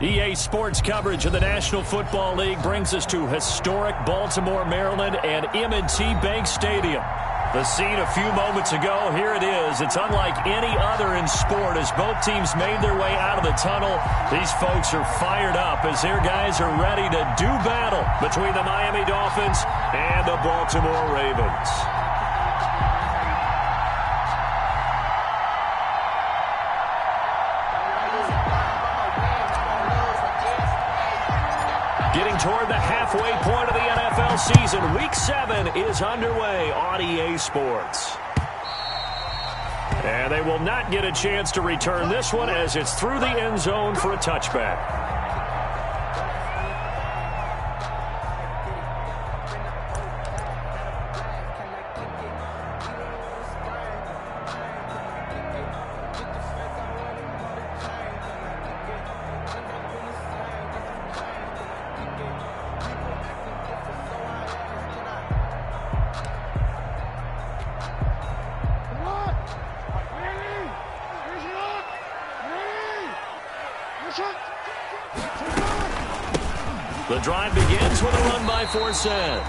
EA Sports coverage of the National Football League brings us to historic Baltimore, Maryland, and M&T Bank Stadium. The scene a few moments ago, here it is. It's unlike any other in sport as both teams made their way out of the tunnel. These folks are fired up as their guys are ready to do battle between the Miami Dolphins and the Baltimore Ravens. Getting toward the halfway point of the NFL season, Week 7 is underway on EA Sports. And they will not get a chance to return this one as it's through the end zone for a touchback. The drive begins with a run by Forsett.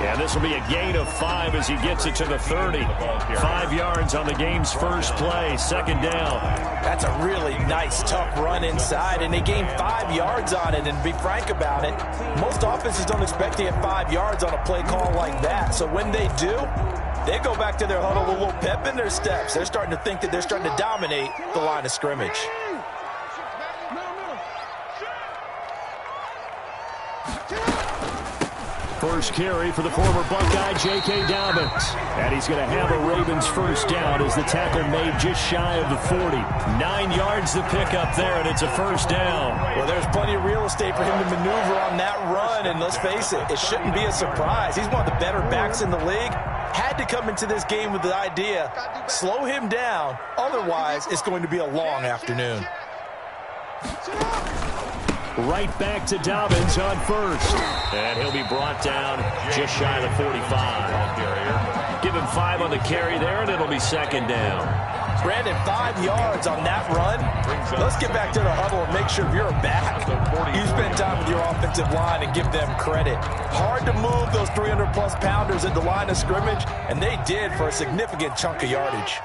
And this will be a gain of 5 as he gets it to the 30. 5 yards on the game's first play, second down. That's a really nice, tough run inside, and they gained 5 yards on it. And to be frank about it, most offenses don't expect to get 5 yards on a play call like that. So when they do, they go back to their huddle with a little pep in their steps. They're starting to think that they're starting to dominate the line of scrimmage. First carry for the former Buckeye, J.K. Dobbins. And he's going to have a Ravens first down as the tackle made just shy of the 40. 9 yards to pick up there, and it's a first down. Well, there's plenty of real estate for him to maneuver on that run, and let's face it, it shouldn't be a surprise. He's one of the better backs in the league. Had to come into this game with the idea, slow him down, otherwise it's going to be a long afternoon. Right back to Dobbins on first. And he'll be brought down just shy of the 45. Give him 5 on the carry there, and it'll be second down. Brandon, 5 yards on that run. Let's get back to the huddle and make sure you're back. You spend time with your offensive line and give them credit. Hard to move those 300-plus pounders at the line of scrimmage, and they did for a significant chunk of yardage.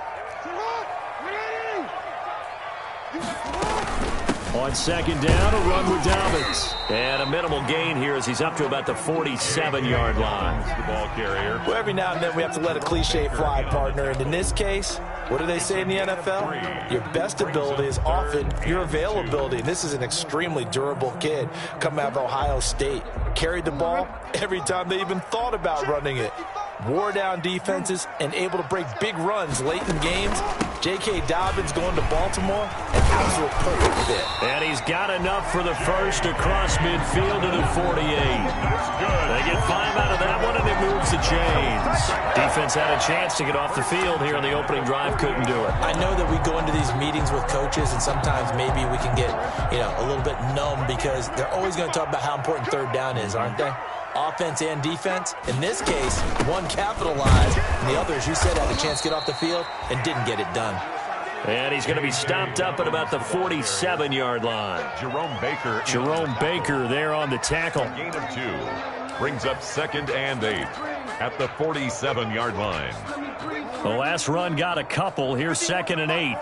On second down, a run with Dobbins. And a minimal gain here as he's up to about the 47-yard line. The ball carrier. Well, every now and then we have to let a cliche fly, partner. And in this case, what do they say in the NFL? Your best ability is often your availability. And this is an extremely durable kid coming out of Ohio State. Carried the ball every time they even thought about running it. Wore down defenses and able to break big runs late in games. J.K. Dobbins going to Baltimore, an absolute perfect fit. And he's got enough for the first across midfield to the 48. They get 5 out of that one, and it moves the chains. Defense had a chance to get off the field here on the opening drive, couldn't do it. I know that we go into these meetings with coaches, and sometimes maybe we can get, a little bit numb because they're always going to talk about how important third down is, aren't they? Offense and defense. In this case, one capitalized, and the other, as you said, had a chance to get off the field and didn't get it done. And he's going to be stopped up at about the 47-yard line. Jerome Baker there on the tackle. Gain of 2. Brings up 2nd and 8 at the 47-yard line. The last run got a couple. Here's 2nd and 8.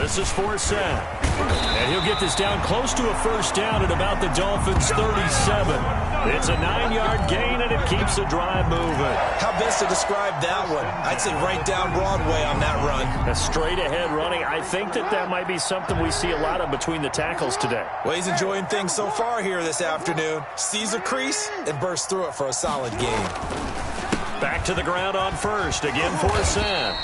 This is Forsett. And he'll get this down close to a first down at about the Dolphins' 37. It's a 9-yard gain, and it keeps the drive moving. How best to describe that one? I'd say right down Broadway on that run. A straight-ahead running. I think that might be something we see a lot of between the tackles today. Well, he's enjoying things so far here this afternoon. Sees a crease and bursts through it for a solid gain. Back to the ground on first. Again, Forsett.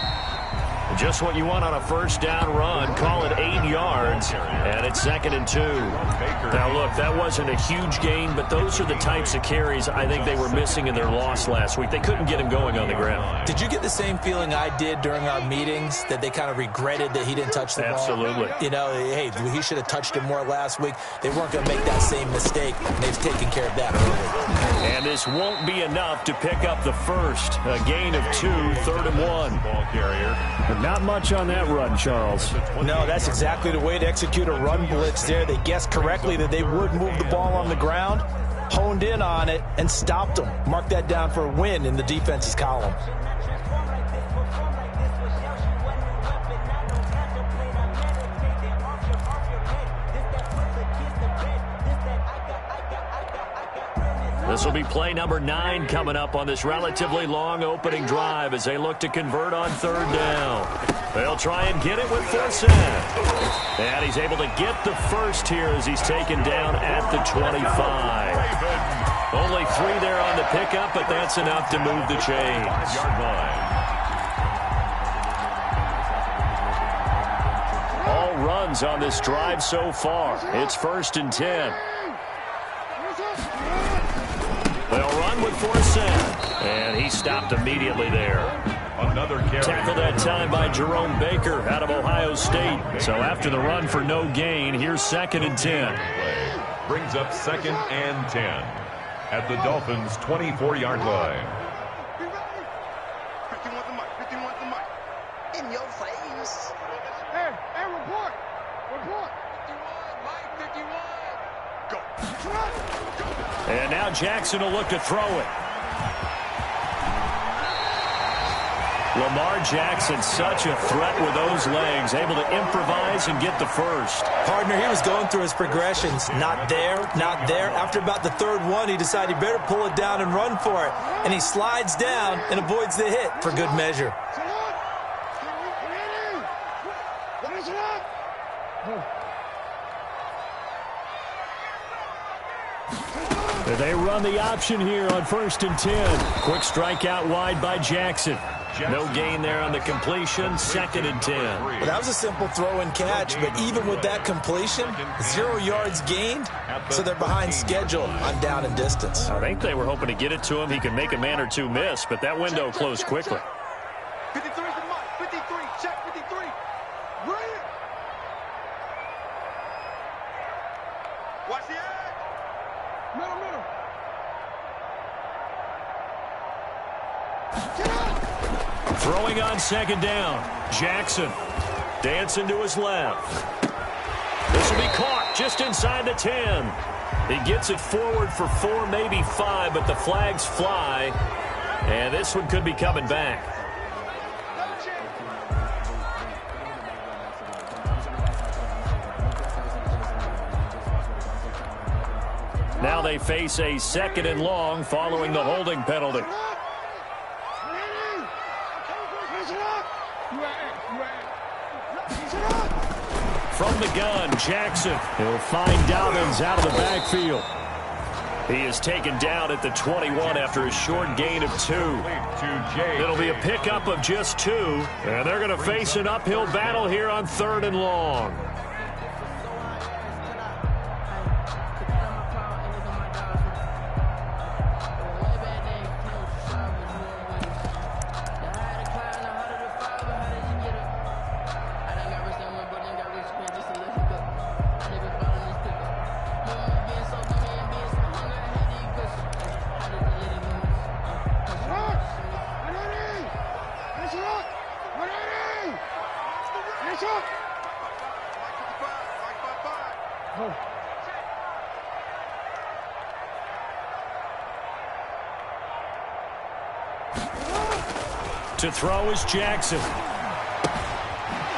Just what you want on a first down run. Call it 8 yards, and it's 2nd and 2. Now, look, that wasn't a huge gain, but those are the types of carries I think they were missing in their loss last week. They couldn't get him going on the ground. Did you get the same feeling I did during our meetings, that they kind of regretted that he didn't touch the ball? Absolutely. You know, hey, he should have touched it more last week. They weren't going to make that same mistake, and they've taken care of that early. And this won't be enough to pick up the first. A gain of 2, 3rd and 1. Ball carrier. But not much on that run, Charles. No, that's exactly the way to execute a run blitz there. They guessed correctly that they would move the ball on the ground, honed in on it, and stopped them. Mark that down for a win in the defense's column. This will be play number 9 coming up on this relatively long opening drive as they look to convert on 3rd down. They'll try and get it with Forsyth. And he's able to get the first here as he's taken down at the 25. Only 3 there on the pickup, but that's enough to move the chains. All runs on this drive so far. It's 1st and 10. They'll run with Forsyth, and he stopped immediately there. Another carry. Tackled that time by Jerome Baker out of Ohio State. So after the run for no gain, here's 2nd and 10. Brings up 2nd and 10 at the Dolphins' 24-yard line. 51's the mic. 51's the mic. In your face. Hey, report. 51, Mike, 51. Go. And now Jackson will look to throw it. Lamar Jackson, such a threat with those legs, able to improvise and get the first. Partner, he was going through his progressions. Not there, not there. After about the 3rd one, he decided he better pull it down and run for it. And he slides down and avoids the hit for good measure. They run the option here on 1st and 10. Quick strike out wide by Jackson. No gain there on the completion. 2nd and 10. Well, that was a simple throw and catch, but even with that completion, 0 yards gained, so they're behind schedule on down and distance. I think they were hoping to get it to him. He could make a man or two miss, but that window closed quickly. 53's the mic. 53, check 53. Right. Watch the edge. Middle. Throwing on 2nd down. Jackson dancing to his left. This will be caught just inside the 10. He gets it forward for 4, maybe 5, but the flags fly. And this one could be coming back. Now they face a 2nd and long following the holding penalty. From the gun, Jackson. He'll find Dobbins out of the backfield. He is taken down at the 21 after a short gain of 2. It'll be a pickup of just 2, and they're going to face an uphill battle here on 3rd and long. To throw is Jackson.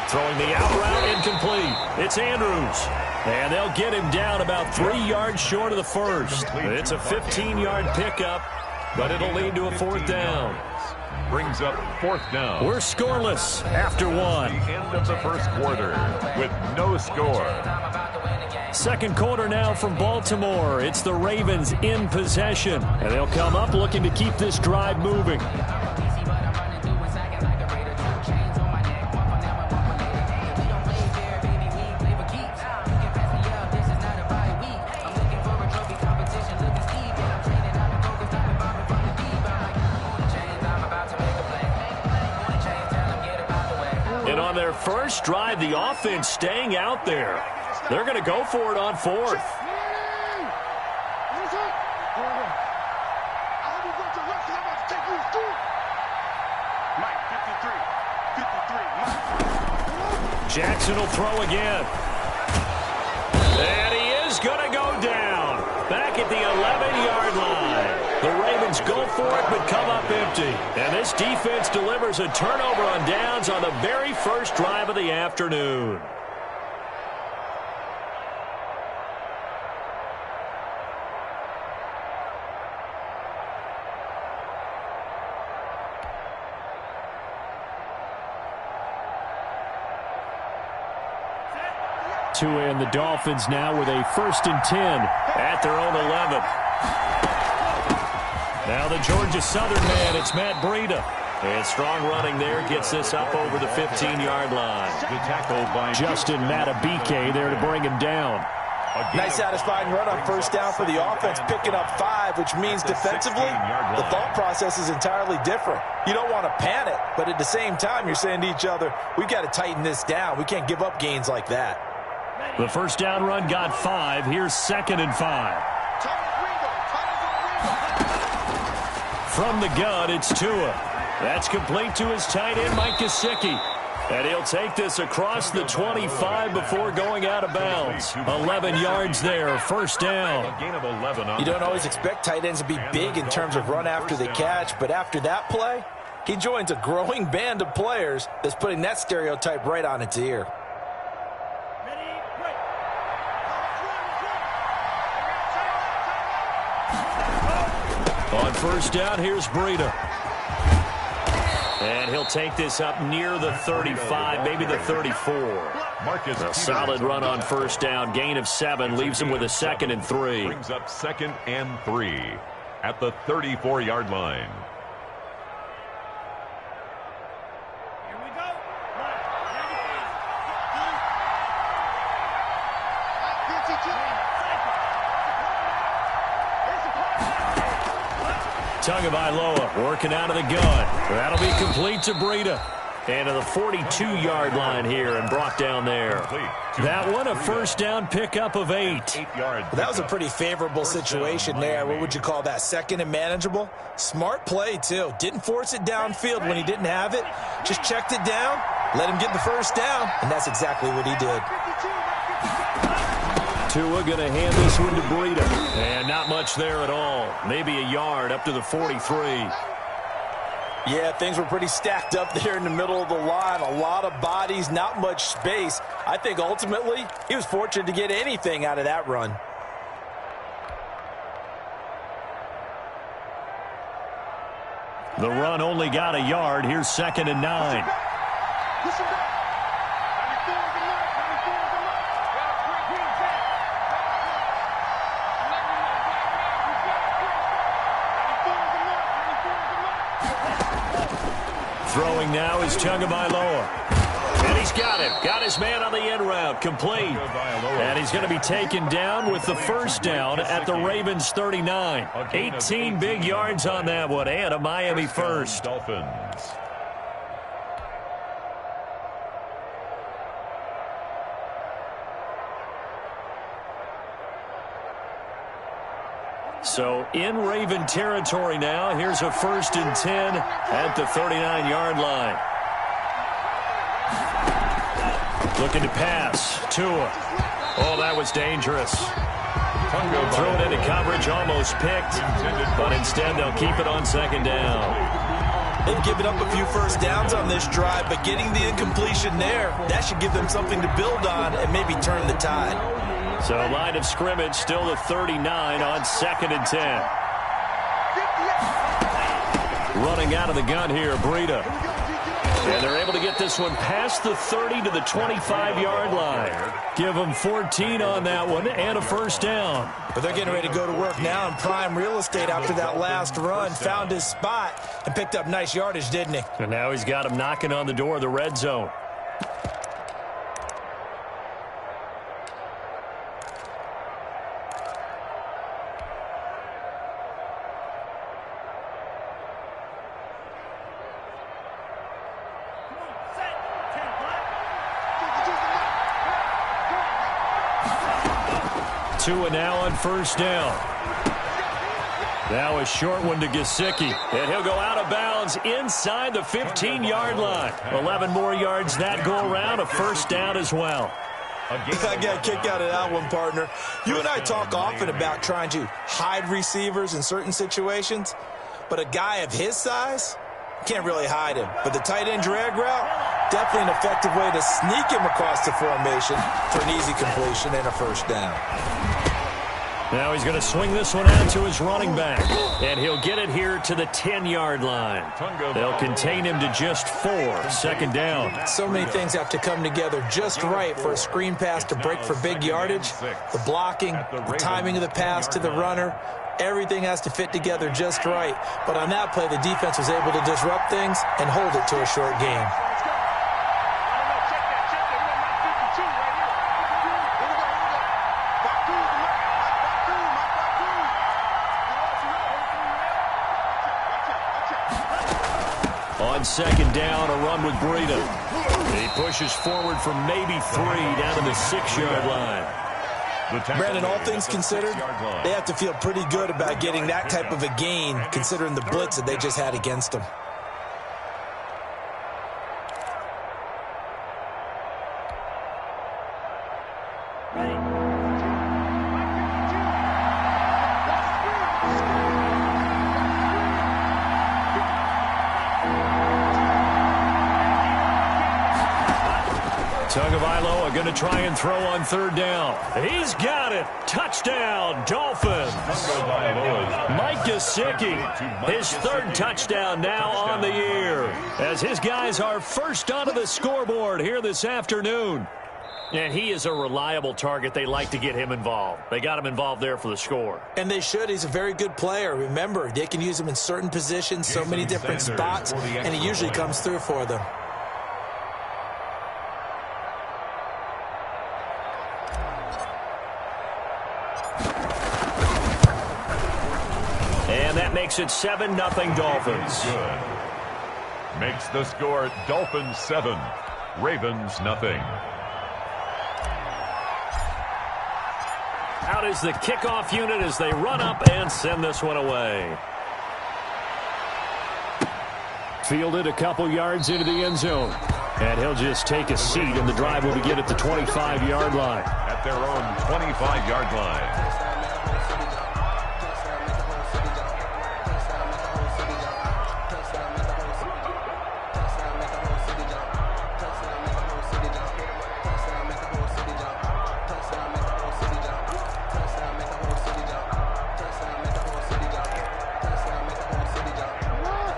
Throwing the out route incomplete. It's Andrews. And they'll get him down about 3 yards short of the first. It's a 15-yard pickup, but it'll lead to a 4th down. Brings up 4th down. We're scoreless after 1. The end of the first quarter with no score. 2nd quarter now from Baltimore. It's the Ravens in possession. And they'll come up looking to keep this drive moving. And on their first drive, the offense staying out there. They're going to go for it on fourth. Jackson will throw again. And he is going to go down. Back at the 11-yard line. The Ravens go for it but come up empty. And this defense delivers a turnover on downs on the very first drive of the afternoon. Tua and the Dolphins now with a 1st and 10 at their own 11. Now the Georgia Southern man, it's Matt Breida. And strong running there gets this up over the 15-yard line. The tackle by Justin Matabike there to bring him down. Nice satisfying run on first down for the offense, picking up 5, which means defensively, the thought process is entirely different. You don't want to panic, but at the same time, you're saying to each other, we've got to tighten this down. We can't give up gains like that. The first down run got 5. Here's 2nd and 5. From the gun, it's Tua. That's complete to his tight end, Mike Gesicki. And he'll take this across the 25 before going out of bounds. 11 yards there, first down. You don't always expect tight ends to be big in terms of run after the catch, but after that play, he joins a growing band of players that's putting that stereotype right on its ear. On first down, here's Breida. And he'll take this up near the 35, maybe the 34. A solid run on first down, gain of 7, leaves him with a 2nd and 3. Brings up 2nd and 3 at the 34-yard line. Tagovailoa working out of the gun. That'll be complete to Breida. And to the 42-yard line here and brought down there. That one, a first down pickup of 8. Well, that was a pretty favorable situation there. What would you call that? 2nd and manageable? Smart play, too. Didn't force it downfield when he didn't have it. Just checked it down, let him get the first down, and that's exactly what he did. Tua going to hand this one to Breida. And not much there at all. Maybe a yard up to the 43. Yeah, things were pretty stacked up there in the middle of the line. A lot of bodies, not much space. I think ultimately he was fortunate to get anything out of that run. The run only got a yard. Here's 2nd and 9. Throwing now is Tagovailoa. And he's got him. Got his man on the end route. Complete. And he's going to be taken down with the first down at the Ravens 39. 18 big yards on that one. And a Miami first. Dolphins. So in Raven territory now. Here's a 1st and 10 at the 39-yard line. Looking to pass. Tua. Oh, that was dangerous. Thrown into coverage, almost picked. But instead, they'll keep it on 2nd down. They've given up a few first downs on this drive, but getting the incompletion there, that should give them something to build on and maybe turn the tide. So line of scrimmage still the 39 on 2nd and 10. Running out of the gun here, Breida. And they're able to get this one past the 30 to the 25-yard line. Give them 14 on that one and a first down. But they're getting ready to go to work now in prime real estate after that last run. Found his spot and picked up nice yardage, didn't he? And now he's got him knocking on the door of the red zone. 2 and now on first down. Now a short one to Gesicki, and he'll go out of bounds inside the 15-yard line. 11 more yards that go around, a first down as well. I got kicked out of that one, partner. You and I talk often about trying to hide receivers in certain situations, but a guy of his size can't really hide him. But the tight end drag route, definitely an effective way to sneak him across the formation for an easy completion and a first down. Now he's going to swing this one out to his running back, and he'll get it here to the 10-yard line. They'll contain him to just 4, second down. So many things have to come together just right for a screen pass to break for big yardage. The blocking, the timing of the pass to the runner, everything has to fit together just right. But on that play, the defense was able to disrupt things and hold it to a short game. On second down, a run with Breida. He pushes forward from maybe 3 down to the 6-yard line. Brandon, all things considered, they have to feel pretty good about getting that type of a gain, considering the blitz that they just had against them. Tagovailoa going to try and throw on third down. He's got it. Touchdown, Dolphins. Mike Gesicki, his 3rd touchdown now on the year, as his guys are first onto the scoreboard here this afternoon. And he is a reliable target. They like to get him involved. They got him involved there for the score. And they should. He's a very good player. Remember, they can use him in certain positions, so many different spots, and he usually comes through for them. Makes it 7-0 Dolphins. Good. Makes the score Dolphins 7, Ravens nothing. Out is the kickoff unit as they run up and send this one away. Fielded a couple yards into the end zone. And he'll just take a seat, and the drive will begin at the 25-yard line. At their own 25-yard line.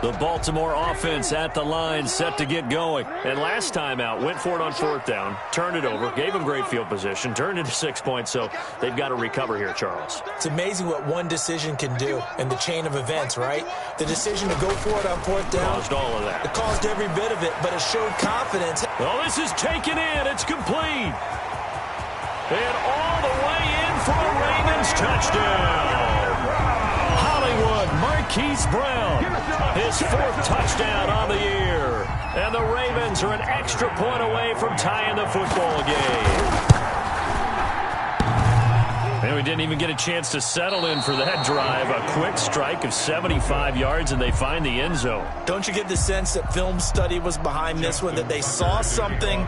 The Baltimore offense at the line, set to get going. And last time out, went for it on 4th down, turned it over, gave them great field position, turned it to 6 points, so they've got to recover here, Charles. It's amazing what one decision can do in the chain of events, right? The decision to go for it on 4th down. Caused all of that. It caused every bit of it, but it showed confidence. Well, this is taken in. It's complete. And all the way in for a Ravens touchdown. Hollywood Marquise Brown, his 4th touchdown on the year. And the Ravens are an extra point away from tying the football game. And we didn't even get a chance to settle in for that drive. A quick strike of 75 yards, and they find the end zone. Don't you get the sense that film study was behind this one, that they saw something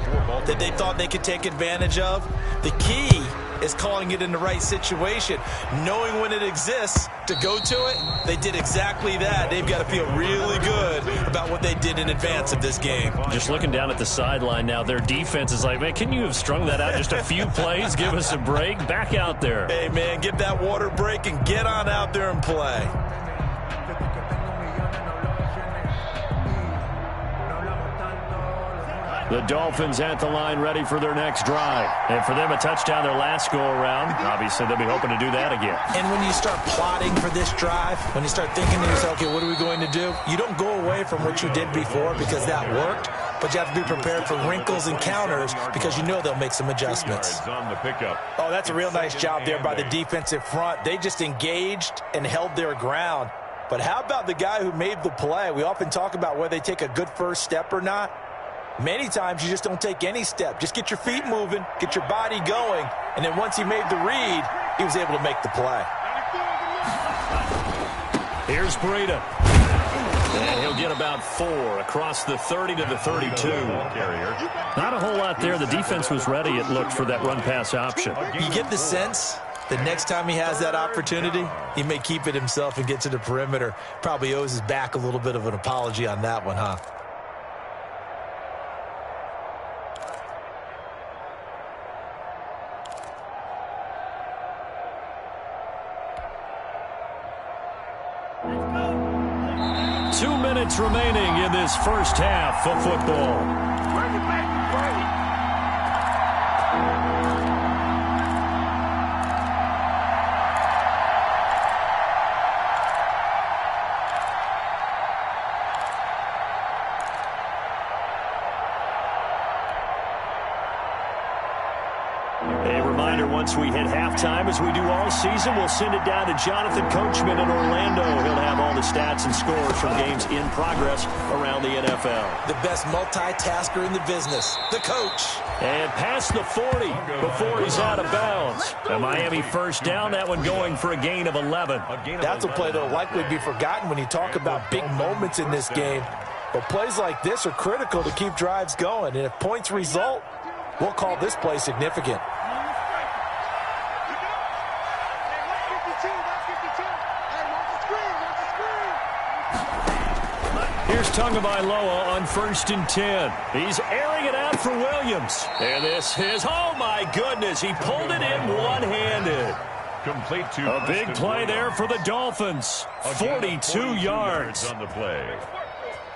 that they thought they could take advantage of? The key is calling it in the right situation, knowing when it exists to go to it. They did exactly that. They've got to feel really good about what they did in advance of this game. Just looking down at the sideline now, their defense is like, man, can you have strung that out just a few plays? Give us a break. Back out there. Hey, man, get that water break and get on out there and play. The Dolphins at the line ready for their next drive. And for them, a touchdown their last go-around. Obviously, they'll be hoping to do that again. And when you start plotting for this drive, when you start thinking to yourself, okay, what are we going to do? You don't go away from what you did before because that worked, but you have to be prepared for wrinkles and counters because you know they'll make some adjustments. On the pickup. Oh, that's a real nice job there by the defensive front. They just engaged and held their ground. But how about the guy who made the play? We often talk about whether they take a good first step or not. Many times you just don't take any step. Just get your feet moving, get your body going, and then once he made the read, he was able to make the play. Here's Breida. And he'll get about 4 across the 30 to the 32. Not a whole lot there. The defense was ready, it looked, for that run-pass option. You get the sense that next time he has that opportunity, he may keep it himself and get to the perimeter. Probably owes his back a little bit of an apology on that one, huh? Remaining in this first half of football. A reminder, once we hit halftime, as we do all season, we'll send it down to Jonathan Coachman in Orlando. He'll have all the stats and scores from games in progress around the NFL. The best multitasker in the business, the coach. And past the 40 before he's out of bounds. A Miami first down, that one going for a gain of 11. That's a play that will likely be forgotten when you talk about big moments in this game. But plays like this are critical to keep drives going. And if points result, we'll call this play significant. Here's Tagovailoa on 1st and 10. He's airing it out for Williams. And this is, oh my goodness, he pulled it in one-handed. Complete to a big play there for the Dolphins. 42 yards on the play.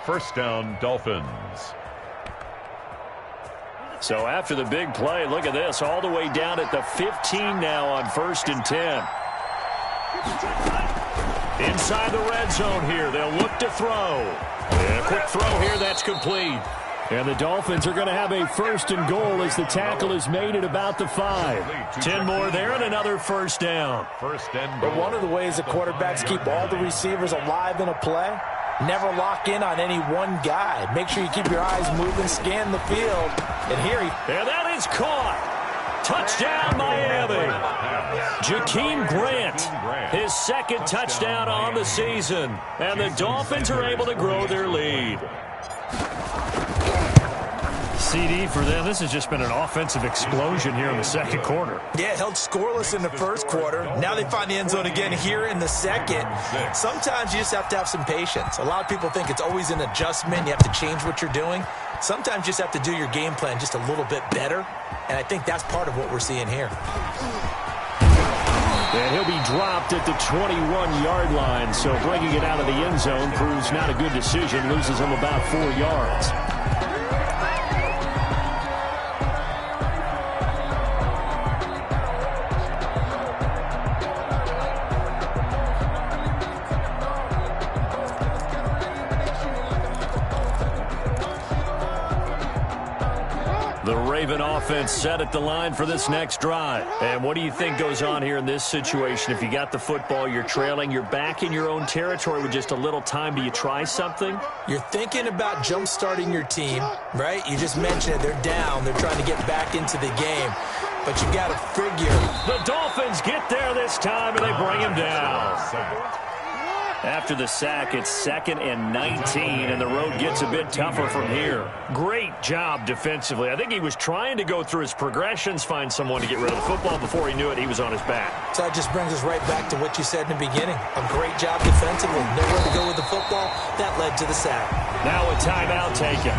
First down, Dolphins. So after the big play, look at this, all the way down at the 15 now on 1st and 10. Inside the red zone here, they'll look to throw. And a quick throw here, that's complete. And the Dolphins are going to have a 1st and goal as the tackle is made at about the 5. 10 more there and another first down. First and goal. But one of the ways the quarterbacks keep all the receivers alive in a play, never lock in on any one guy. Make sure you keep your eyes moving, scan the field. And here he... And that is caught. Touchdown, Miami. Jakeem Grant, his 2nd touchdown on the season. And the Dolphins are able to grow their lead. CD for them. This has just been an offensive explosion here in the 2nd quarter. Yeah, held scoreless in the 1st quarter. Now they find the end zone again here in the 2nd. Sometimes you just have to have some patience. A lot of people think it's always an adjustment. You have to change what you're doing. Sometimes you just have to do your game plan just a little bit better. And I think that's part of what we're seeing here. And he'll be dropped at the 21-yard line. So bringing it out of the end zone proves not a good decision. Loses him about 4 yards. The Raven offense set at the line for this next drive. And what do you think goes on here in this situation? If you got the football, you're trailing, you're back in your own territory with just a little time. Do you try something? You're thinking about jump-starting your team, right? You just mentioned it. They're down. They're trying to get back into the game. But you got to figure. The Dolphins get there this time, and they bring him down. After the sack, it's 2nd and 19, and the road gets a bit tougher from here. Great job defensively. I think he was trying to go through his progressions, find someone to get rid of the football. Before he knew it, he was on his back. So that just brings us right back to what you said in the beginning. A great job defensively. Nowhere to go with the football. That led to the sack. Now a timeout taken.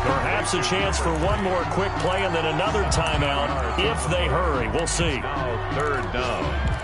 Perhaps a chance for one more quick play and then another timeout if they hurry. We'll see. Now 3rd down.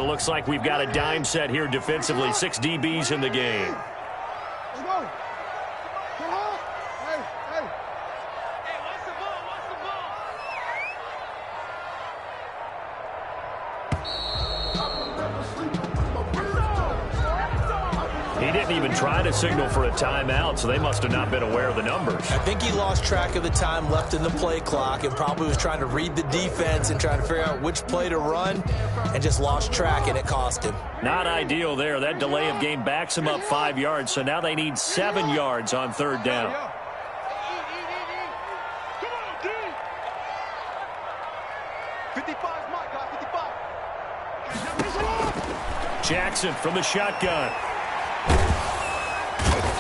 Looks like we've got a dime set here defensively. 6 DBs in the game. Let's go. Come on. Hey, hey. Hey, what's the ball? What's the ball? He didn't even try to signal for a timeout, so they must have not been aware of the numbers. I think he lost track of the time left in the play clock and probably was trying to read the defense and trying to figure out which play to run and just lost track, and it cost him. Not ideal there. That delay of game backs him up 5 yards, so now they need 7 yards on third down. Jackson from the shotgun.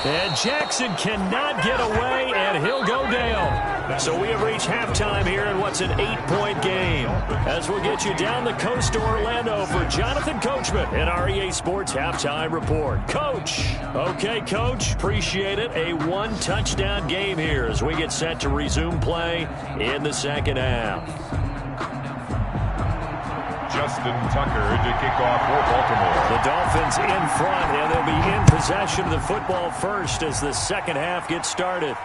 And Jackson cannot get away, and he'll go down. So we have reached halftime here in what's an 8-point game. As we'll get you down the coast to Orlando for Jonathan Coachman in our EA Sports Halftime Report. Coach. Okay, Coach. Appreciate it. A one-touchdown game here as we get set to resume play in the second half. Justin Tucker to kick off for Baltimore. The Dolphins in front, and they'll be in possession of the football first as the second half gets started.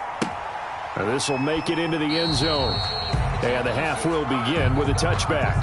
This will make it into the end zone. And the half will begin with a touchback.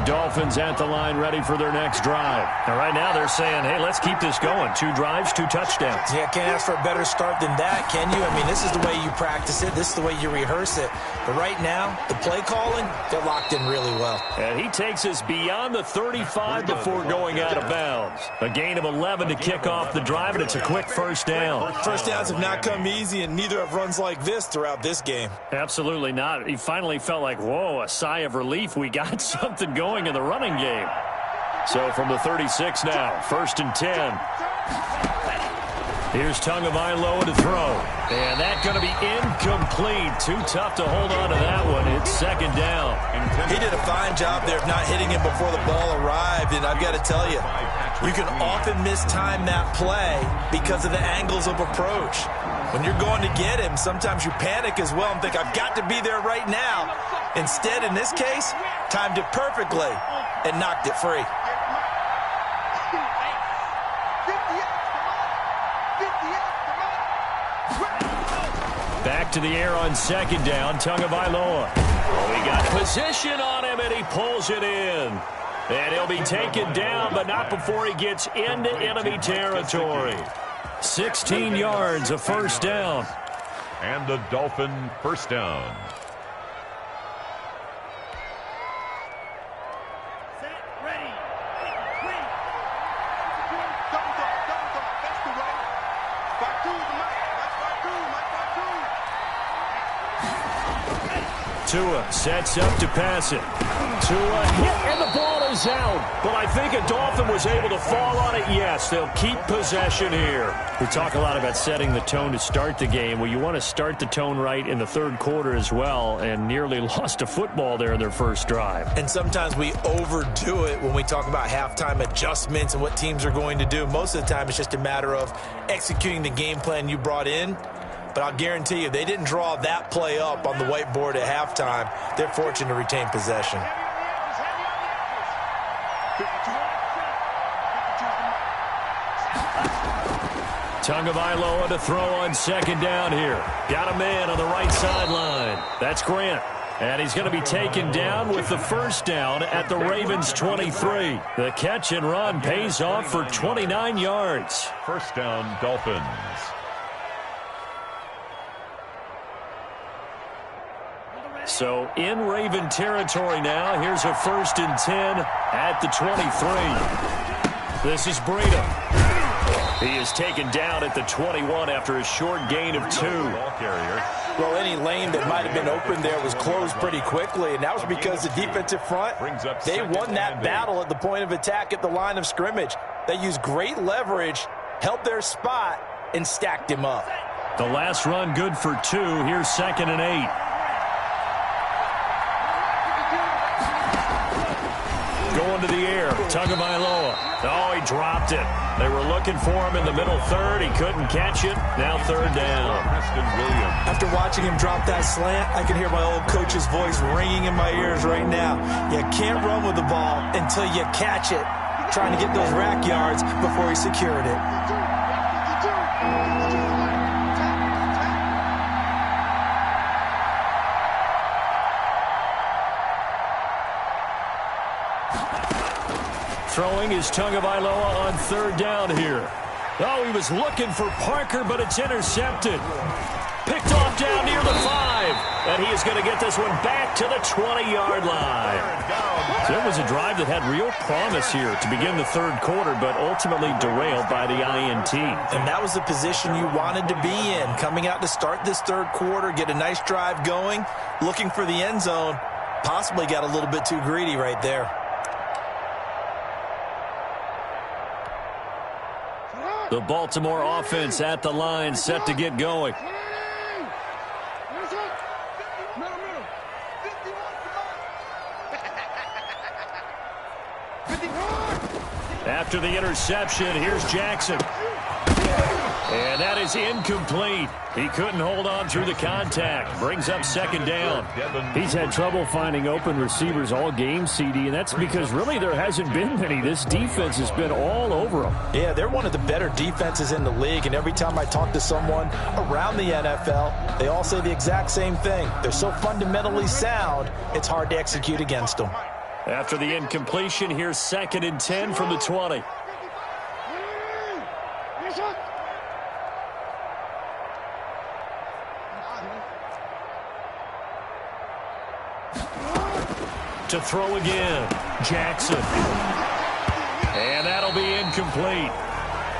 Dolphins at the line, ready for their next drive. And right now they're saying, hey, let's keep this going. 2 drives, 2 touchdowns. Yeah, can't ask for a better start than that, can you? I mean, this is the way you practice it. This is the way you rehearse it. But right now, the play calling, they're locked in really well. And he takes us beyond the 35 before going out of bounds. A gain of 11 to kick off the drive, and it's a quick first down. First downs have not come easy, and neither have runs like this throughout this game. Absolutely not. He finally felt like, whoa, a sigh of relief. We got something going in the running game. So from the 36 now, 1st and 10. Here's Tagovailoa to throw. And that's going to be incomplete. Too tough to hold on to that one. It's second down. He did a fine job there of not hitting him before the ball arrived. And I've got to tell you, you can often mistime that play because of the angles of approach. When you're going to get him, sometimes you panic as well and think, I've got to be there right now. Instead, in this case, timed it perfectly and knocked it free. Back to the air on second down, Tagovailoa. Oh, he got position on him, and he pulls it in. And he'll be taken down, but not before he gets into enemy territory. 16 yards, a first down. And the Dolphin first down. Tua sets up to pass it. Tua hit, and the ball is out. But I think a Dolphin was able to fall on it. Yes, they'll keep possession here. We talk a lot about setting the tone to start the game. Well, you want to start the tone right in the third quarter as well, and nearly lost a football there in their first drive. And sometimes we overdo it when we talk about halftime adjustments and what teams are going to do. Most of the time, it's just a matter of executing the game plan you brought in. But I'll guarantee you, they didn't draw that play up on the whiteboard at halftime. They're fortunate to retain possession. Tagovailoa to throw on second down here. Got a man on the right sideline. That's Grant. And he's going to be taken down with the first down at the Ravens 23. The catch and run pays off for 29 yards. First down, Dolphins. So in Raven territory now. Here's a 1st and 10 at the 23. This is Breida. He is taken down at the 21 after a short gain of 2. Well, any lane that might have been open there was closed pretty quickly, and that was because the defensive front, they won that battle at the point of attack at the line of scrimmage. They used great leverage, held their spot, and stacked him up. The last run good for 2. Here's 2nd and 8. Going to the air, Tagovailoa. Oh, he dropped it. They were looking for him in the middle third. He couldn't catch it. Now third down. After watching him drop that slant, I can hear my old coach's voice ringing in my ears right now. You can't run with the ball until you catch it. trying to get those rack yards before he secured it. Throwing is Tagovailoa on third down here. Oh, he was looking for Parker, but it's intercepted. Picked off down near the 5. And he is going to get this one back to the 20-yard line. So it was a drive that had real promise here to begin the third quarter, but ultimately derailed by the INT. And that was the position you wanted to be in. Coming out to start this third quarter, get a nice drive going, looking for the end zone. Possibly got a little bit too greedy right there. The Baltimore offense at the line, set to get going. After the interception, here's Jackson. And that is incomplete. He couldn't hold on through the contact. Brings up second down. He's had trouble finding open receivers all game, CD, and that's because really there hasn't been many. This defense has been all over them. Yeah, they're one of the better defenses in the league, and every time I talk to someone around the NFL, they all say the exact same thing. They're so fundamentally sound, it's hard to execute against them. After the incompletion, here's 2nd and 10 from the 20. To throw again, Jackson. And that'll be incomplete.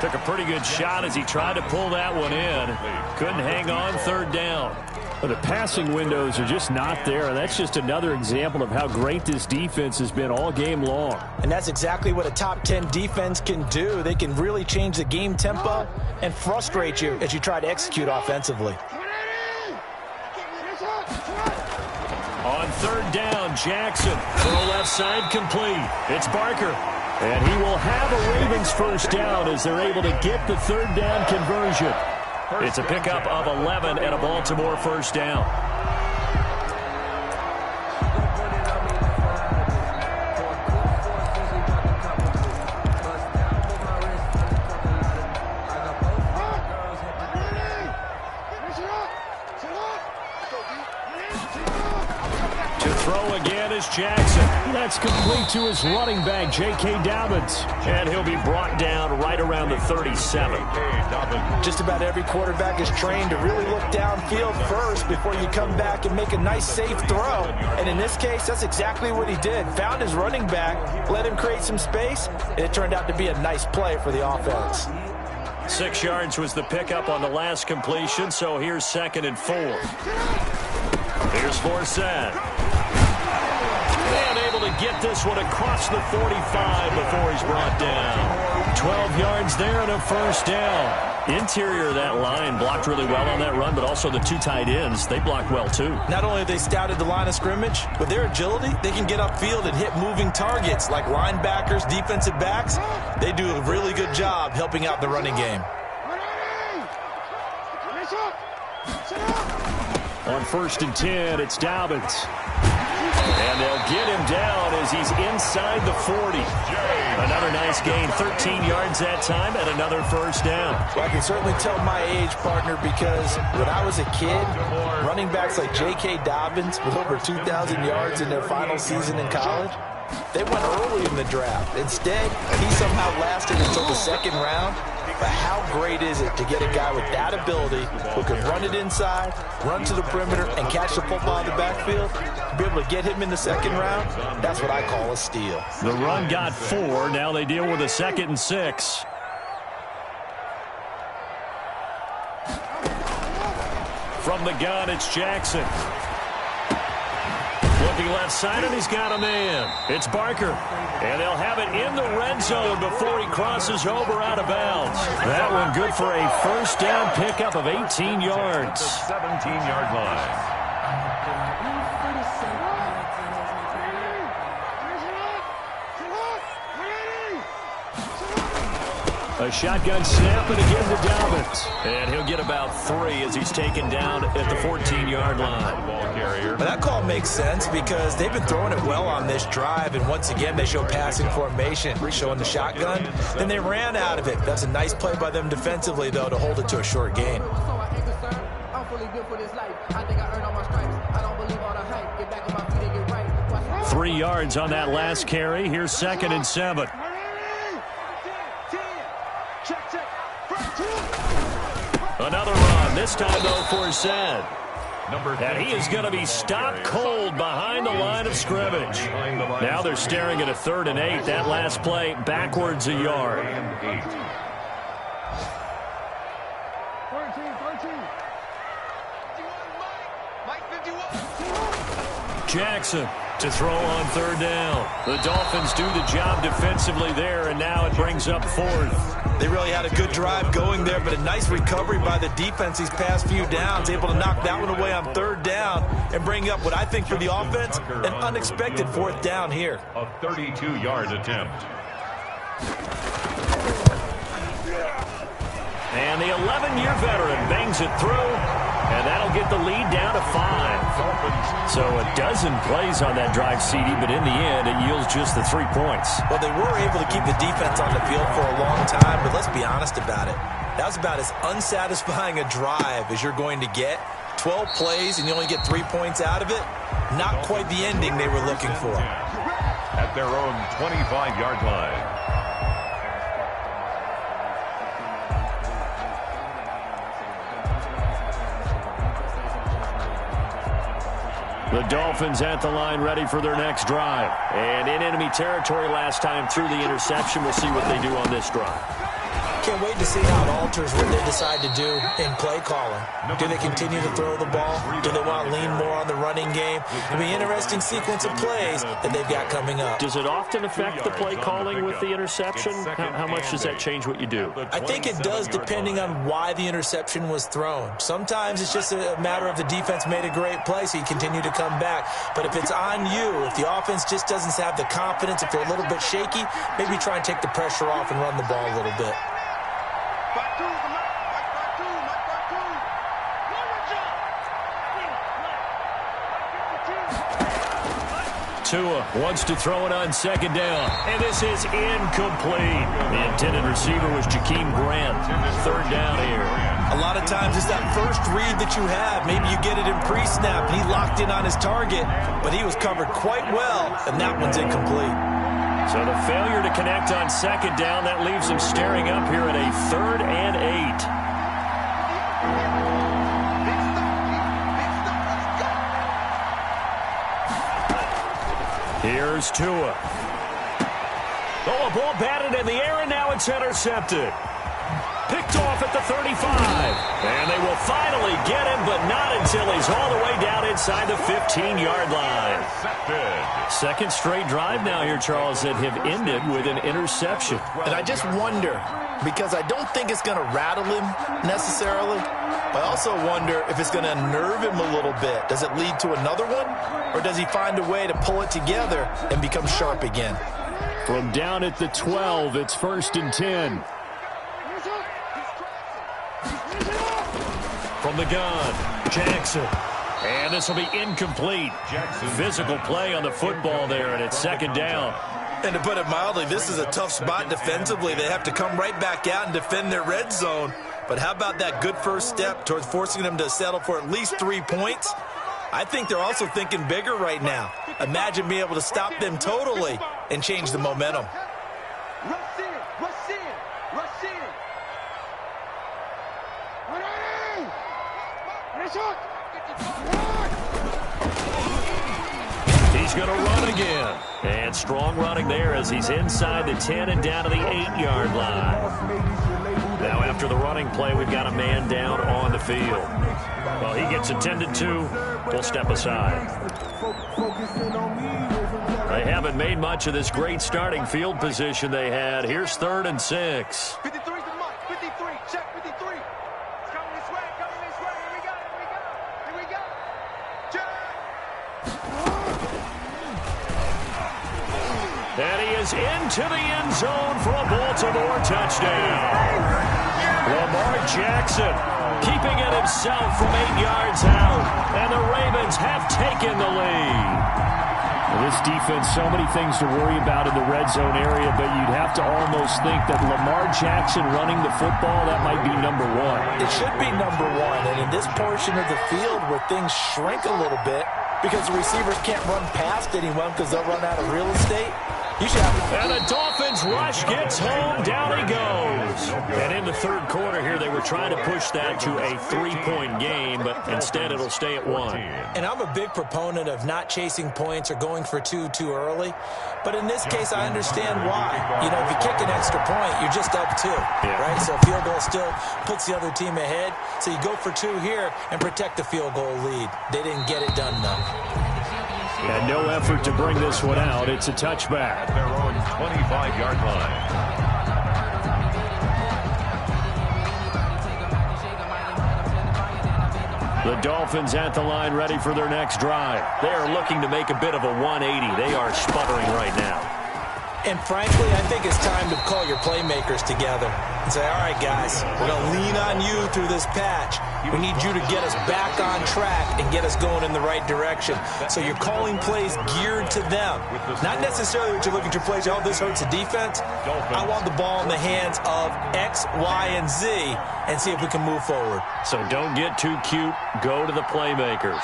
Took a pretty good shot as he tried to pull that one in. Couldn't hang on third down. But the passing windows are just not there, and that's just another example of how great this defense has been all game long. And that's exactly what a top 10 defense can do. They can really change the game tempo and frustrate you as you try to execute offensively. On third down, Jackson. Throw left side complete. It's Barker. And he will have a Ravens first down as they're able to get the third down conversion. It's a pickup of 11 and a Baltimore first down. Throw again is Jackson. That's complete to his running back, J.K. Dobbins. And he'll be brought down right around the 37. Just about every quarterback is trained to really look downfield first before you come back and make a nice, safe throw. And in this case, that's exactly what he did. Found his running back, let him create some space, and it turned out to be a nice play for the offense. 6 yards was the pickup on the last completion, so here's 2nd and 4. Here's Forsett. And able to get this one across the 45 before he's brought down. 12 yards there and a first down. Interior of that line blocked really well on that run, but also the 2 tight ends, they blocked well too. Not only have they scouted the line of scrimmage, with their agility, they can get upfield and hit moving targets like linebackers, defensive backs. They do a really good job helping out the running game. On 1st and 10, it's Dobbins. And they'll get him down as he's inside the 40. Another nice gain, 13 yards that time, and another first down. Well, I can certainly tell my age, partner, because when I was a kid, running backs like J.K. Dobbins with over 2,000 yards in their final season in college, they went early in the draft. Instead, he somehow lasted until the 2nd round. But how great is it to get a guy with that ability who can run it inside, run to the perimeter, and catch the football in the backfield? To be able to get him in the 2nd round, that's what I call a steal. The run got 4. Now they deal with a 2nd and 6. From the gun, it's Jackson. Looking left side, and he's got a man. It's Barker. And they'll have it in the red zone before he crosses over out of bounds. That one good for a first down pickup of 18 yards. 17-yard line. A shotgun snap and again to Dobbins. And he'll get about 3 as he's taken down at the 14-yard line. Ball carrier. That call makes sense because they've been throwing it well on this drive, and once again they show passing formation, showing the shotgun. Then they ran out of it. That's a nice play by them defensively, though, to hold it to a short gain. I'm fully built for this life. I think I earned all my stripes. I don't believe all the hype. Get back on my feet and get right. 3 yards on that last carry. Here's 2nd and 7. Another run, this time, though, for Saad. And he is going to be stopped cold behind the line of scrimmage. Now they're staring at a 3rd and 8. That last play, backwards a yard. Jackson to throw on 3rd down. The Dolphins do the job defensively there, and now it brings up 4th. They really had a good drive going there, but a nice recovery by the defense these past few downs, able to knock that one away on 3rd down and bring up what I think for the offense, an unexpected 4th down here. A 32-yard attempt. And the 11-year veteran bangs it through, and that'll get the lead down to 5. So a dozen plays on that drive, CD, but in the end, it yields just the 3 points. Well, they were able to keep the defense on the field for a long time, but let's be honest about it. That was about as unsatisfying a drive as you're going to get. 12 plays, and you only get 3 points out of it. Not quite the ending they were looking for. At their own 25-yard line. The Dolphins at the line ready for their next drive. And in enemy territory last time through the interception. We'll see what they do on this drive. Can't wait to see how it alters what they decide to do in play calling. Do they continue to throw the ball? Do they want to lean more on the running game? It'll be an interesting sequence of plays that they've got coming up. Does it often affect the play calling with the interception? How much does that change what you do? I think it does depending on why the interception was thrown. Sometimes it's just a matter of the defense made a great play, so you continue to come back. But if it's on you, if the offense just doesn't have the confidence, if they're a little bit shaky, maybe try and take the pressure off and run the ball a little bit. Tua wants to throw it on 2nd down, and this is incomplete. The intended receiver was Jakeem Grant. 3rd down here. A lot of times it's that first read that you have. Maybe you get it in pre-snap, and he locked in on his target, but he was covered quite well, and that one's incomplete. So the failure to connect on 2nd down, that leaves him staring up here at a 3rd and 8. Here's Tua. Oh, a ball batted in the air, and now it's intercepted. Picked off at the 35. And they will finally get him, but not until he's all the way down inside the 15-yard line. 2nd straight drive now here, Charles, that have ended with an interception. And I just wonder, because I don't think it's going to rattle him necessarily, I also wonder if it's going to unnerve him a little bit. Does it lead to another one? Or does he find a way to pull it together and become sharp again? From down at the 12, it's 1st and 10. From the gun, Jackson. And this will be incomplete. Jackson. Physical play on the football there, and it's 2nd down. And to put it mildly, this is a tough spot defensively. They have to come right back out and defend their red zone. But how about that good first step towards forcing them to settle for at least 3 points? I think they're also thinking bigger right now. Imagine being able to stop them totally and change the momentum. Rush in, rush in, rush in. He's going to run again. And strong running there as he's inside the 10 and down to the 8-yard line. Now after the running play, we've got a man down on the field. Well, he gets attended to. We'll step aside. They haven't made much of this great starting field position they had. Here's 3rd and 6. 53 to Mike. 53. Check 53. It's coming this way. Coming this way. Here we go. Here we go. Here we go. Check. And he is into the end zone for a Baltimore touchdown. Lamar Jackson keeping it himself from 8 yards out. And the Ravens have taken the lead. Well, this defense, so many things to worry about in the red zone area, but you'd have to almost think that Lamar Jackson running the football, that might be number one. It should be number one, and in this portion of the field where things shrink a little bit because the receivers can't run past anyone because they'll run out of real estate, you should have... And the Dolphins rush gets home, down he goes. And in the third quarter here, they were trying to push that to a 3-point game, but instead it'll stay at 1. And I'm a big proponent of not chasing points or going for two too early, but in this case, I understand why. You know, if you kick an extra point, you're just up 2, right? So field goal still puts the other team ahead. So you go for 2 here and protect the field goal lead. They didn't get it done, though. And no effort to bring this one out. It's a touchback. At their own 25-yard line. The Dolphins at the line ready for their next drive. They are looking to make a bit of a 180. They are sputtering right now. And frankly, I think it's time to call your playmakers together and say, all right, guys, we're going to lean on you through this patch. We need you to get us back on track and get us going in the right direction. So you're calling plays geared to them. Not necessarily what you're looking to plays, oh, this hurts the defense. I want the ball in the hands of X, Y, and Z and see if we can move forward. So don't get too cute. Go to the playmakers.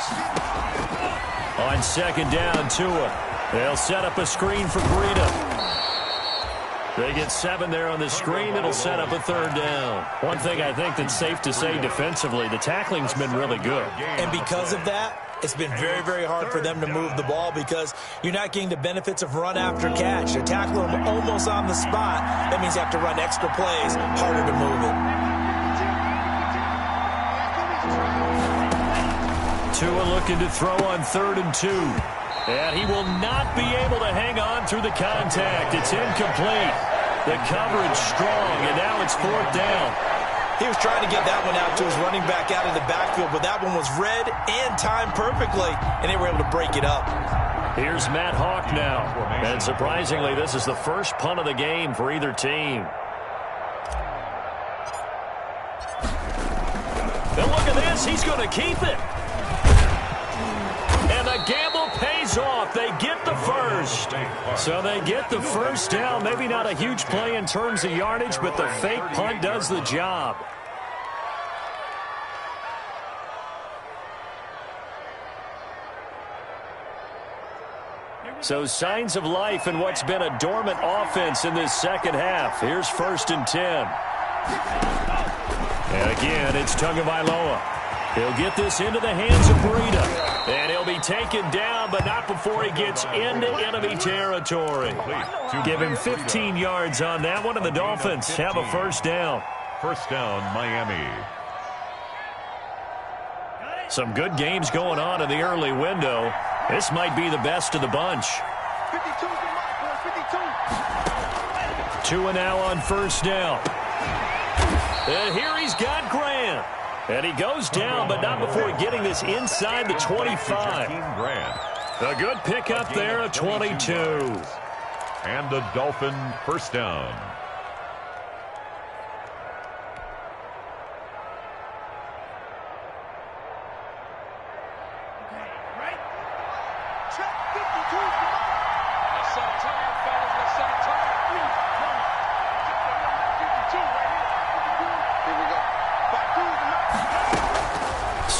On second down, Tua. They'll set up a screen for Breida. They get 7 there on the screen. It'll set up a third down. One thing I think that's safe to say defensively, the tackling's been really good. And because of that, it's been very, very hard for them to move the ball because you're not getting the benefits of run after catch. They're tackling them almost on the spot. That means you have to run extra plays, harder to move it. Tua looking to throw on 3rd and 2. And he will not be able to hang on through the contact. It's incomplete. The coverage strong, and now it's 4th down. He was trying to get that one out to his running back out of the backfield, but that one was read and timed perfectly, and they were able to break it up. Here's Matt Hawk now. And surprisingly, this is the first punt of the game for either team. And look at this. He's going to keep it. And the gamble pays off. They get the first. So they get the first down. Maybe not a huge play in terms of yardage, but the fake punt does the job. So signs of life in what's been a dormant offense in this second half. Here's 1st and 10. And again, it's Tagovailoa. He'll get this into the hands of Breida. And he'll be taken down, but not before he gets into enemy territory. Give him 15 yards on that one, and the Dolphins have a first down. First down, Miami. Some good games going on in the early window. This might be the best of the bunch. 2 now on first down. And here he's got Grant. And he goes down, but not before getting this inside the 25. A good pickup there, a 22. And the Dolphin first down.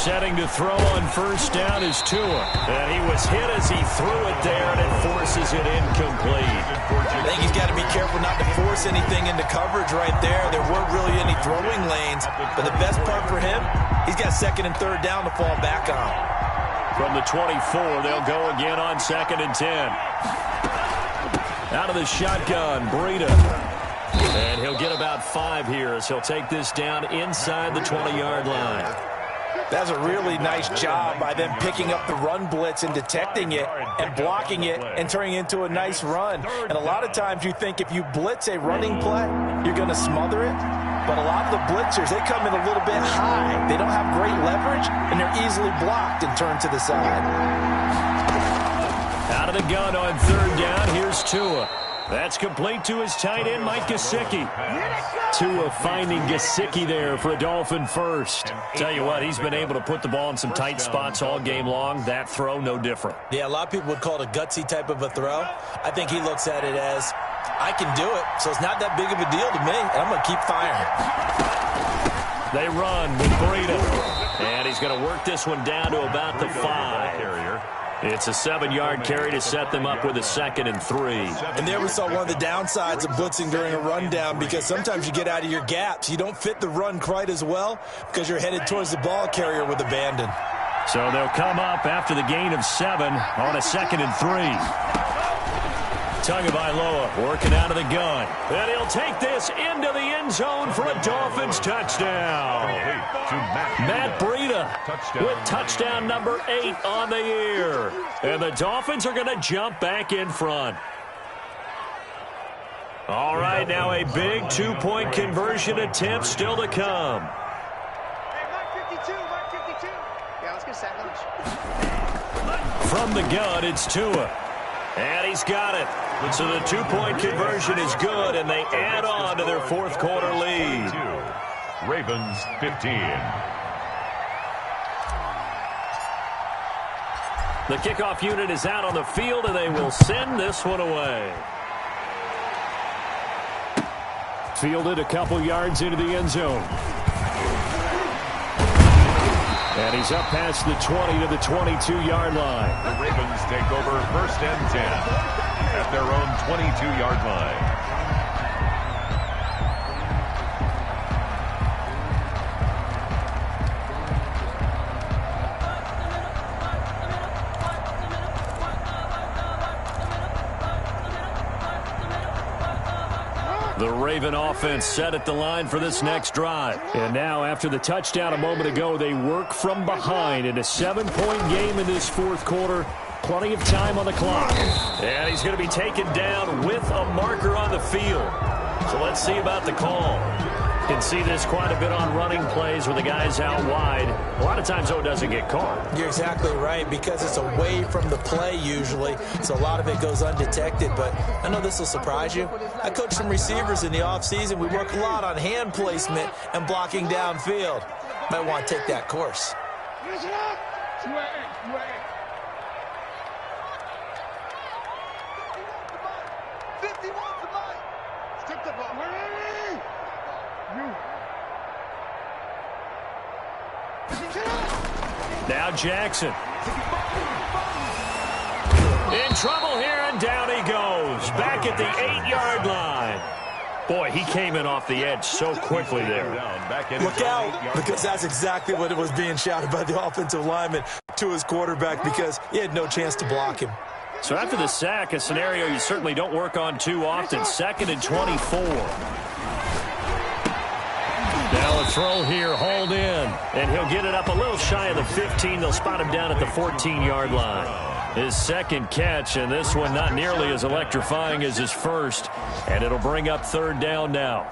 Setting to throw on first down is Tua. And he was hit as he threw it there, and it forces it incomplete. I think he's got to be careful not to force anything into coverage right there. There weren't really any throwing lanes. But the best part for him, he's got 2nd and 3rd down to fall back on. From the 24, they'll go again on 2nd and 10. Out of the shotgun, Breida. And he'll get about 5 here as he'll take this down inside the 20-yard line. That's a really nice job by them picking up the run blitz and detecting it and blocking it and turning it into a nice run. And a lot of times you think if you blitz a running play, you're going to smother it. But a lot of the blitzers, they come in a little bit high. They don't have great leverage, and they're easily blocked and turned to the side. Out of the the gun on third down. Here's Tua. That's complete to his tight end, Mike Gesicki. Tua finding Gesicki there for a Dolphin first. Tell you what, he's been able to put the ball in some tight spots all game long. That throw, no different. Yeah, a lot of people would call it a gutsy type of a throw. I think he looks at it as, I can do it, so it's not that big of a deal to me, and I'm going to keep firing. They run with Breida. And he's going to work this one down to about the 5. It's a 7-yard carry to set them up with a 2nd and 3. And there we saw one of the downsides of blitzing during a rundown, because sometimes you get out of your gaps. You don't fit the run quite as well because you're headed towards the ball carrier with abandon. So they'll come up after the gain of 7 on a 2nd and 3. Tagovailoa working out of the gun. And he'll take this into the end zone for a Dolphins touchdown. Matt Breida with touchdown number 8 on the year. And the Dolphins are going to jump back in front. All right, now a big 2-point conversion attempt still to come. Hey, Mark 52, Mark 52. Yeah, let's get sack lunch. From the gun, it's Tua. And he's got it. So the 2-point conversion is good, and they add on to their 4th quarter lead. Ravens 15. The kickoff unit is out on the field, and they will send this one away. Fielded a couple yards into the end zone. And he's up past the 20 to the 22-yard line. The Ravens take over 1st and 10 at their own 22-yard line. The Raven offense set at the line for this next drive. And now, after the touchdown a moment ago, they work from behind in a 7-point game in this 4th quarter. Plenty of time on the clock. And he's going to be taken down with a marker on the field. So let's see about the call. You can see this quite a bit on running plays where the guy's out wide. A lot of times, though, it doesn't get called. You're exactly right, because it's away from the play usually, so a lot of it goes undetected. But I know this will surprise you. I coach some receivers in the offseason. We work a lot on hand placement and blocking downfield. Might want to take that course. Now Jackson. In trouble here, and down he goes. Back at the 8-yard line. Boy, he came in off the edge so quickly there. Look out, because that's exactly what it was being shouted by the offensive lineman to his quarterback, because he had no chance to block him. So after the sack, a scenario you certainly don't work on too often. 2nd and 24. Now a throw here, hauled in. And he'll get it up a little shy of the 15. They'll spot him down at the 14-yard line. His 2nd catch, and this one not nearly as electrifying as his first. And it'll bring up 3rd down now.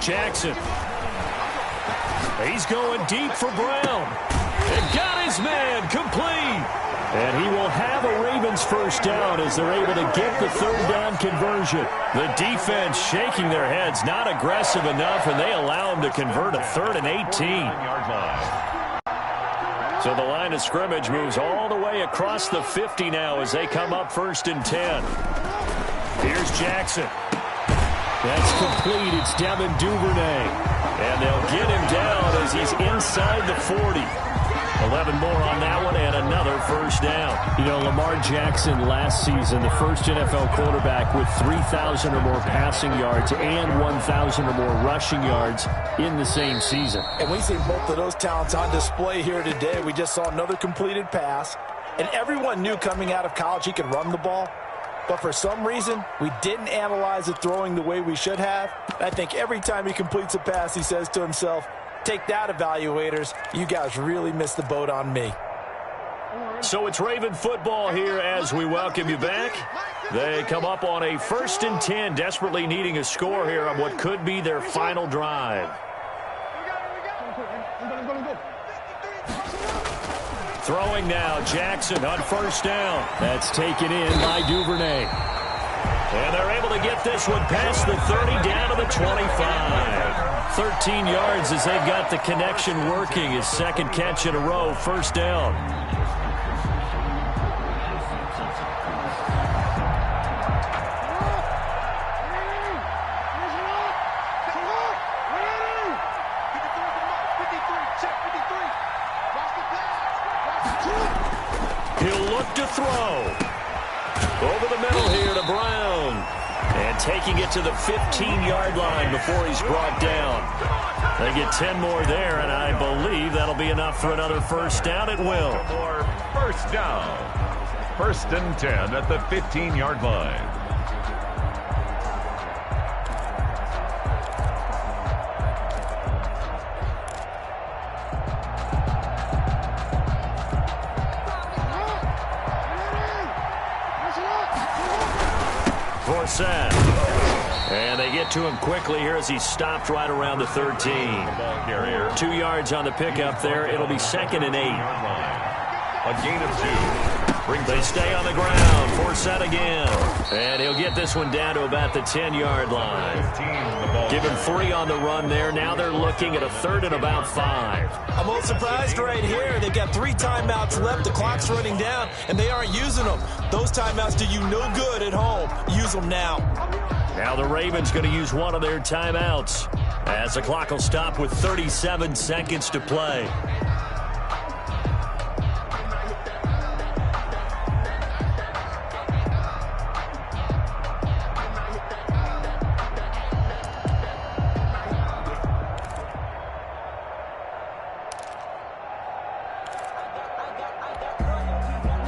Jackson. He's going deep for Brown. And got his man complete. And he will have a Ravens first down as they're able to get the 3rd down conversion. The defense shaking their heads, not aggressive enough, and they allow him to convert a 3rd and 18. So the line of scrimmage moves all the way across the 50 now as they come up 1st and 10. Here's Jackson. That's complete. It's Devin Duvernay. And they'll get him down as he's inside the 40. 11 more on that one, and another 1st down. You know, Lamar Jackson last season, the first NFL quarterback with 3,000 or more passing yards and 1,000 or more rushing yards in the same season. And we see both of those talents on display here today. We just saw another completed pass. And everyone knew coming out of college he could run the ball. But for some reason, we didn't analyze it throwing the way we should have. I think every time he completes a pass, he says to himself, Take that, evaluators. You guys really missed the boat on me. So it's Raven football here as we welcome you back. They come up on a 1st and 10, desperately needing a score here on what could be their final drive. Throwing now, Jackson on 1st down. That's taken in by Duvernay. And they're able to get this one past the 30 down to the 25. 13 yards as they've got the connection working. His 2nd catch in a row, 1st down. He'll look to throw. Over the middle here to Brown. And taking it to the 15-yard line before he's brought down. They get 10 more there, and I believe that'll be enough for another 1st down. It will. More 1st down. 1st and 10 at the 15-yard line. And they get to him quickly here as he stopped right around the 13. 2 yards on the pickup there. It'll be 2nd and 8. A gain of 2. They stay on the ground. 4th again. And he'll get this one down to about the 10-yard line. Give him 3 on the run there. Now they're looking at a 3rd and about 5. I'm a little surprised right here. They've got 3 timeouts left. The clock's running down, and they aren't using them. Those timeouts do you no good at home. Use them now. Now the Ravens going to use one of their timeouts as the clock will stop with 37 seconds to play.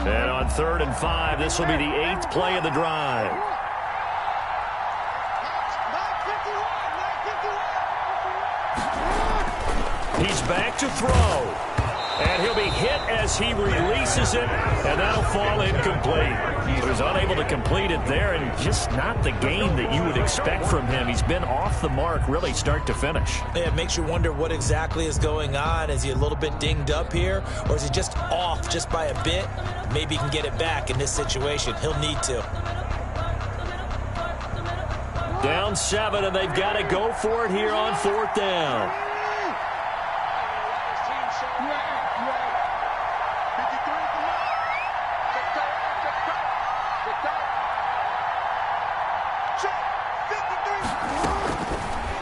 And on 3rd and 5, this will be the 8th play of the drive. He's back to throw. And he'll be hit as he releases it, and that'll fall incomplete. He was unable to complete it there, and just not the game that you would expect from him. He's been off the mark really start to finish. Yeah, it makes you wonder what exactly is going on. Is he a little bit dinged up here, or is he just off just by a bit? Maybe he can get it back in this situation. He'll need to. Down 7, and they've got to go for it here on 4th down.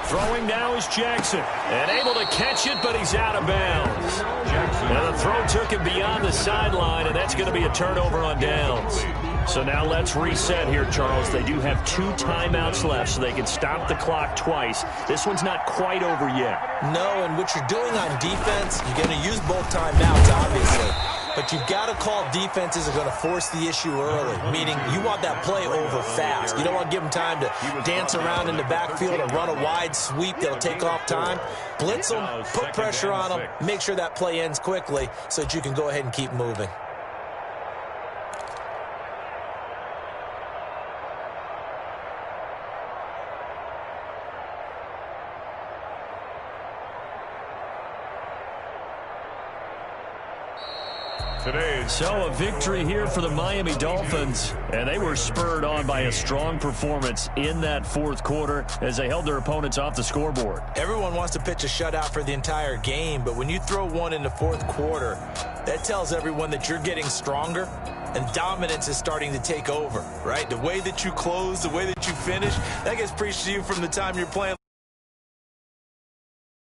Throwing now is Jackson, and able to catch it, but he's out of bounds. Now the throw took him beyond the sideline, and that's going to be a turnover on downs. So now let's reset here, Charles. They do have 2 timeouts left, so they can stop the clock twice. This one's not quite over yet. No, and what you're doing on defense, you're going to use both timeouts, obviously. But you've got to call defenses are going to force the issue early, meaning you want that play over fast. You don't want to give them time to dance around in the backfield or run a wide sweep that'll take off time. Blitz them, put pressure on them, make sure that play ends quickly so that you can go ahead and keep moving. So a victory here for the Miami Dolphins, and they were spurred on by a strong performance in that 4th quarter as they held their opponents off the scoreboard. Everyone wants to pitch a shutout for the entire game, but when you throw one in the 4th quarter, that tells everyone that you're getting stronger and dominance is starting to take over, right? The way that you close, the way that you finish, that gets preached to you from the time you're playing.